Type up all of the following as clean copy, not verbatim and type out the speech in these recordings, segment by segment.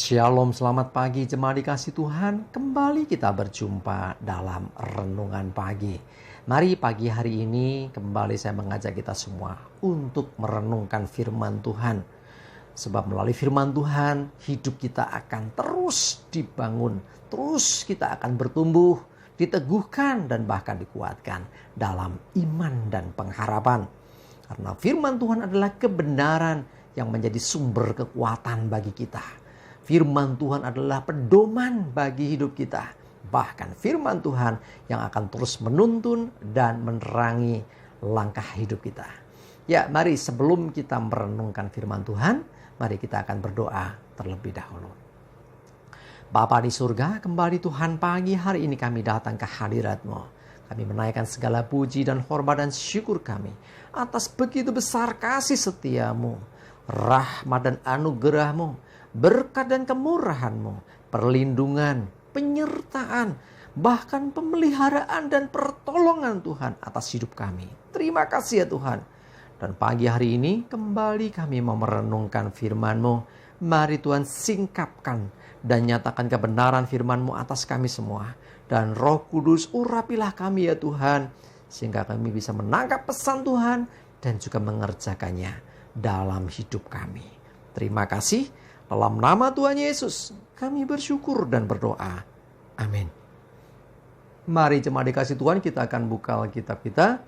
Shalom, selamat pagi jemaat dikasih Tuhan. Kembali kita berjumpa dalam renungan pagi. Mari pagi hari ini kembali saya mengajak kita semua untuk merenungkan firman Tuhan. Sebab melalui firman Tuhan hidup kita akan terus dibangun. Terus kita akan bertumbuh, diteguhkan dan bahkan dikuatkan dalam iman dan pengharapan. Karena firman Tuhan adalah kebenaran yang menjadi sumber kekuatan bagi kita. Firman Tuhan adalah pedoman bagi hidup kita. Bahkan firman Tuhan yang akan terus menuntun dan menerangi langkah hidup kita. Ya, mari sebelum kita merenungkan firman Tuhan, mari kita akan berdoa terlebih dahulu. Bapa di surga, kembali Tuhan pagi hari ini kami datang ke hadirat-Mu. Kami menaikkan segala puji dan hormat dan syukur kami atas begitu besar kasih setia-Mu, rahmat dan anugerah-Mu, berkat dan kemurahan-Mu, perlindungan, penyertaan, bahkan pemeliharaan dan pertolongan Tuhan atas hidup kami. Terima kasih ya Tuhan. Dan pagi hari ini kembali kami mau merenungkan firman-Mu. Mari Tuhan singkapkan dan nyatakan kebenaran firman-Mu atas kami semua. Dan Roh Kudus urapilah kami ya Tuhan, sehingga kami bisa menangkap pesan Tuhan dan juga mengerjakannya dalam hidup kami. Terima kasih. Dalam nama Tuhan Yesus, kami bersyukur dan berdoa. Amin. Mari jemaat dikasih Tuhan, kita akan buka Alkitab kita.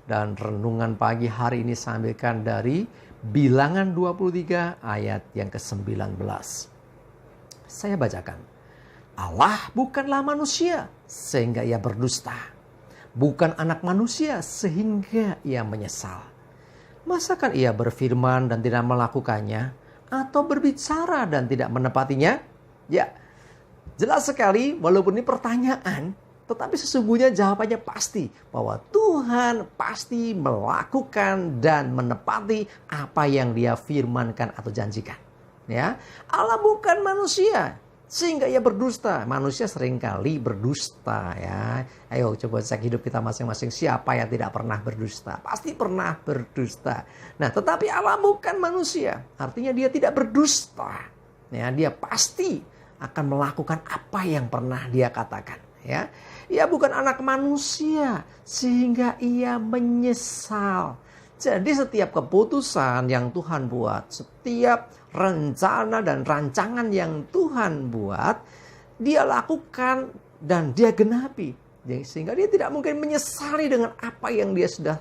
Dan renungan pagi hari ini saya ambilkan dari Bilangan 23 ayat yang ke-19. Saya bacakan. Allah bukanlah manusia sehingga ia berdusta. Bukan anak manusia sehingga ia menyesal. Masakan ia berfirman dan tidak melakukannya? Atau berbicara dan tidak menepatinya? Ya, jelas sekali walaupun ini pertanyaan, tetapi sesungguhnya jawabannya pasti. Bahwa Tuhan pasti melakukan dan menepati apa yang Dia firmankan atau janjikan. Ya, Allah bukan manusia sehingga ia berdusta. Manusia seringkali berdusta ya. Ayo coba cek hidup kita masing-masing. Siapa yang tidak pernah berdusta? Pasti pernah berdusta. Nah, tetapi Allah bukan manusia. Artinya dia tidak berdusta. Ya, dia pasti akan melakukan apa yang pernah dia katakan. Ya, ia bukan anak manusia sehingga ia menyesal. Jadi setiap keputusan yang Tuhan buat, setiap rencana dan rancangan yang Tuhan buat, Dia lakukan dan Dia genapi. Sehingga Dia tidak mungkin menyesali dengan apa yang Dia sudah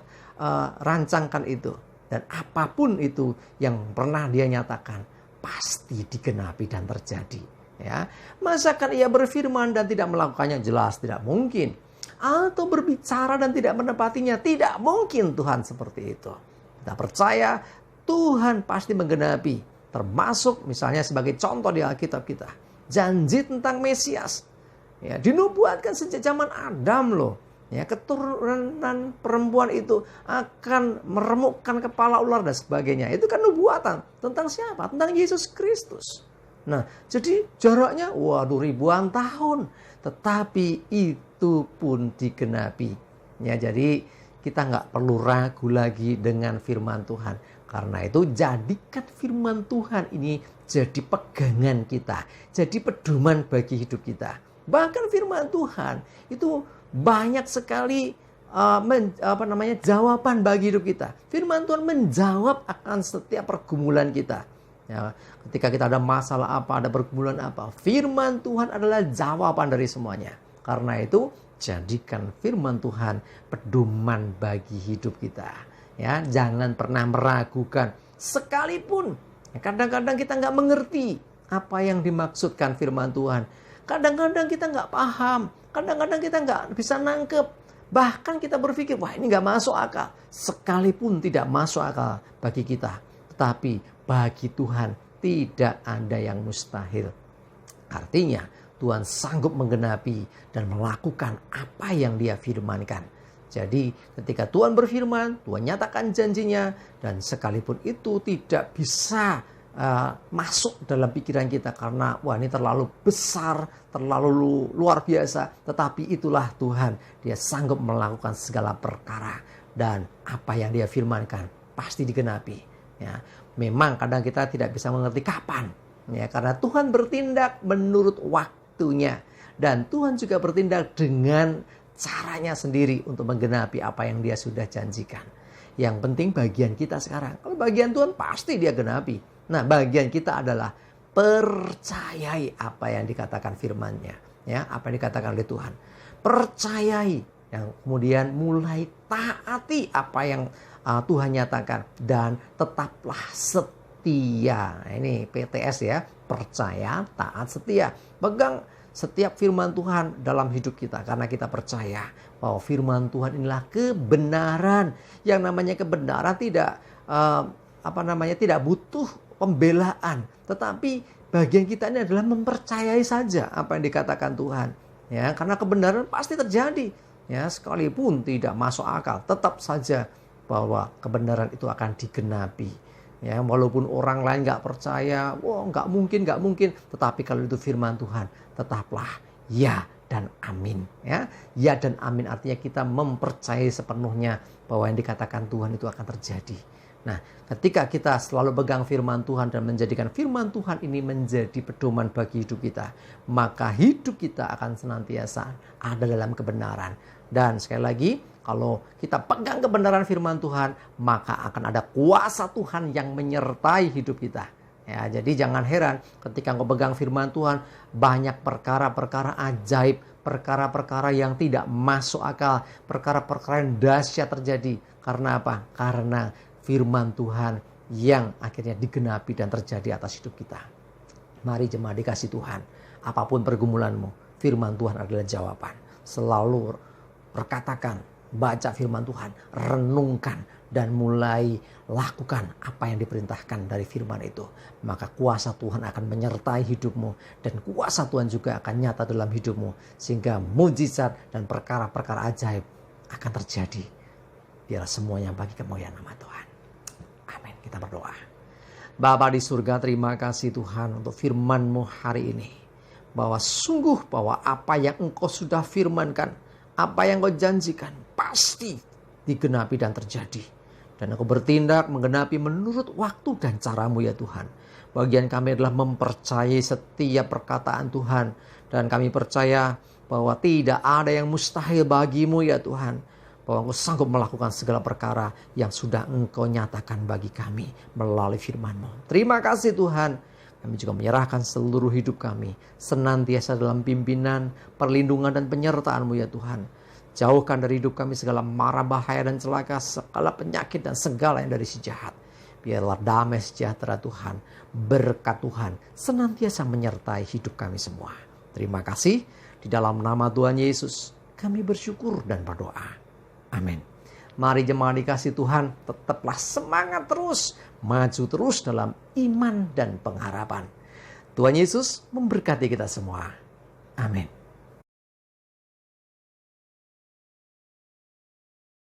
rancangkan itu. Dan apapun itu yang pernah Dia nyatakan, pasti digenapi dan terjadi. Ya, masakan ia berfirman dan tidak melakukannya? Jelas tidak mungkin. Atau berbicara dan tidak menepatinya? Tidak mungkin Tuhan seperti itu. Kita percaya Tuhan pasti menggenapi. Termasuk misalnya sebagai contoh di Alkitab kita. Janji tentang Mesias. Ya, dinubuatkan sejak zaman Adam loh. Ya, keturunan perempuan itu akan meremukkan kepala ular dan sebagainya. Itu kan nubuatan. Tentang siapa? Tentang Yesus Kristus. Nah, jadi jaraknya ribuan tahun. Tetapi itu pun digenapi. Ya, jadi kita nggak perlu ragu lagi dengan firman Tuhan. Karena itu jadikan firman Tuhan ini jadi pegangan kita. Jadi pedoman bagi hidup kita. Bahkan firman Tuhan itu banyak sekali jawaban bagi hidup kita. Firman Tuhan menjawab akan setiap pergumulan kita. Ya, ketika kita ada masalah apa, ada pergumulan apa, firman Tuhan adalah jawaban dari semuanya. Karena itu, jadikan firman Tuhan pedoman bagi hidup kita. Ya, jangan pernah meragukan. Sekalipun, kadang-kadang kita nggak mengerti apa yang dimaksudkan firman Tuhan. Kadang-kadang kita nggak paham. Kadang-kadang kita nggak bisa nangkep. Bahkan kita berpikir, wah ini nggak masuk akal. Sekalipun tidak masuk akal bagi kita. Tetapi bagi Tuhan tidak ada yang mustahil. Artinya Tuhan sanggup menggenapi dan melakukan apa yang Dia firmankan. Jadi ketika Tuhan berfirman, Tuhan nyatakan janjinya. Dan sekalipun itu tidak bisa masuk dalam pikiran kita. Karena wah ini terlalu besar, terlalu luar biasa. Tetapi itulah Tuhan. Dia sanggup melakukan segala perkara. Dan apa yang Dia firmankan pasti digenapi. Ya, memang kadang kita tidak bisa mengerti kapan. Ya, karena Tuhan bertindak menurut waktunya. Dan Tuhan juga bertindak dengan caranya sendiri untuk menggenapi apa yang Dia sudah janjikan. Yang penting bagian kita sekarang. Kalau bagian Tuhan pasti Dia genapi. Nah, bagian kita adalah percayai apa yang dikatakan firman-Nya. Ya, apa yang dikatakan oleh Tuhan. Percayai. Yang kemudian mulai taati apa yang Tuhan nyatakan. Dan tetaplah setia. Nah, ini PTS ya. Percaya, taat, setia. Pegang setiap firman Tuhan dalam hidup kita. Karena kita percaya bahwa firman Tuhan inilah kebenaran. Yang namanya kebenaran tidak tidak butuh pembelaan. Tetapi bagian kita ini adalah mempercayai saja apa yang dikatakan Tuhan. Ya, karena kebenaran pasti terjadi. Ya, sekalipun tidak masuk akal, tetap saja bahwa kebenaran itu akan digenapi. Ya, walaupun orang lain nggak percaya, wah nggak mungkin. Tetapi kalau itu firman Tuhan, tetaplah ya dan amin. Ya dan amin artinya kita mempercayai sepenuhnya bahwa yang dikatakan Tuhan itu akan terjadi. Nah, ketika kita selalu pegang firman Tuhan dan menjadikan firman Tuhan ini menjadi pedoman bagi hidup kita, maka hidup kita akan senantiasa ada dalam kebenaran. Dan sekali lagi, kalau kita pegang kebenaran firman Tuhan, maka akan ada kuasa Tuhan yang menyertai hidup kita. Ya, jadi jangan heran ketika engkau pegang firman Tuhan, banyak perkara-perkara ajaib, perkara-perkara yang tidak masuk akal, perkara-perkara yang dahsyat terjadi. Karena apa? Karena firman Tuhan yang akhirnya digenapi dan terjadi atas hidup kita. Mari jemaat dikasih Tuhan, apapun pergumulanmu, firman Tuhan adalah jawaban. Selalu perkatakan, baca firman Tuhan, renungkan, dan mulai lakukan apa yang diperintahkan dari firman itu. Maka kuasa Tuhan akan menyertai hidupmu, dan kuasa Tuhan juga akan nyata dalam hidupmu. Sehingga mujizat dan perkara-perkara ajaib akan terjadi. Biar semuanya bagi kemuliaan nama Tuhan. Amin. Kita berdoa. Bapa di surga, terima kasih Tuhan untuk firman-Mu hari ini. Bahwa sungguh bahwa apa yang Engkau sudah firmankan, apa yang Engkau janjikan, pasti digenapi dan terjadi. Dan Engkau bertindak menggenapi menurut waktu dan cara-Mu ya Tuhan. Bagian kami adalah mempercayai setiap perkataan Tuhan. Dan kami percaya bahwa tidak ada yang mustahil bagi-Mu ya Tuhan. Bahwa Engkau sanggup melakukan segala perkara yang sudah Engkau nyatakan bagi kami melalui firman-Mu. Terima kasih Tuhan. Kami juga menyerahkan seluruh hidup kami senantiasa dalam pimpinan, perlindungan dan penyertaan-Mu ya Tuhan. Jauhkan dari hidup kami segala mara bahaya dan celaka, segala penyakit dan segala yang dari si jahat. Biarlah damai sejahtera Tuhan, berkat Tuhan senantiasa menyertai hidup kami semua. Terima kasih. Di dalam nama Tuhan Yesus kami bersyukur dan berdoa. Amin. Mari jemaat dikasih Tuhan, tetaplah semangat terus, maju terus dalam iman dan pengharapan. Tuhan Yesus memberkati kita semua. Amin.